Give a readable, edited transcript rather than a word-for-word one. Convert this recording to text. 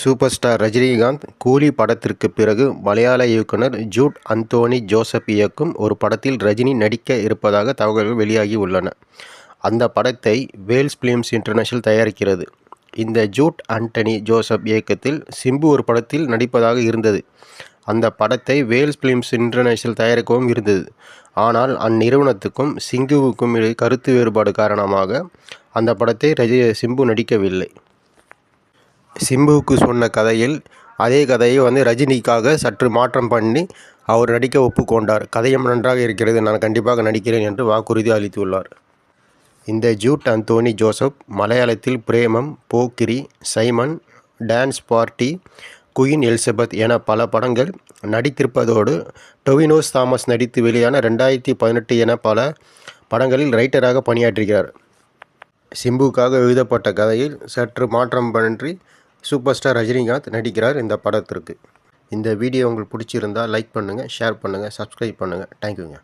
Super star Rajinikanth கூலி படத்திற்கு பிறகு மலையாள இயக்குனர் ஜூட் அந்தோனி ஜோசப் இயக்கும் ஒரு படத்தில் ரஜினி நடிக்க இருப்பதாக தகவல்கள் வெளியாகி உள்ளன. அந்த படத்தை வேல்ஸ் பிலிம்ஸ் இன்டர்நேஷனல் தயாரிக்கிறது. இந்த ஜூட் ஆண்டனி ஜோசப் இயக்கத்தில் சிம்பு ஒரு படத்தில் நடிப்பதாக இருந்தது. அந்த படத்தை வேல்ஸ் பிலிம்ஸ் இன்டர்நேஷனல் தயாரிக்கவும் இருந்தது. ஆனால் அந்நிறுவனத்துக்கும் சிம்புவுக்கும் இடையே கருத்து வேறுபாடு காரணமாக அந்த படத்தை சிம்பு நடிக்கவில்லை. சிம்புவுக்கு சொன்ன கதையில் அதே கதையை ரஜினிக்காக சற்று மாற்றம் பண்ணி அவர் நடிக்க ஒப்புக்கொண்டார். கதையும் நன்றாக இருக்கிறது, நான் கண்டிப்பாக நடிக்கிறேன் என்று வாக்குறுதி அளித்துள்ளார். இந்த ஜூட் அந்தோனி ஜோசப் மலையாளத்தில் Premam, Pokkiri, Simon, dance party, Queen Elizabeth என பல படங்கள் நடித்திருப்பதோடு டொவினோ தாமஸ் நடித்து வெளியான 2018 என பல படங்களில் ரைட்டராக பணியாற்றுகிறார். சிம்புவுக்காக எழுதப்பட்ட கதையில் சற்று மாற்றம் பண்ணி சூப்பர் ஸ்டார் ரஜினிகாந்த் நடிக்கிறார் இந்த படத்திற்கு. இந்த வீடியோ உங்களுக்கு பிடிச்சிருந்தால் லைக் பண்ணுங்கள், ஷேர் பண்ணுங்கள், சப்ஸ்கிரைப் பண்ணுங்கள். தேங்க்யூங்க.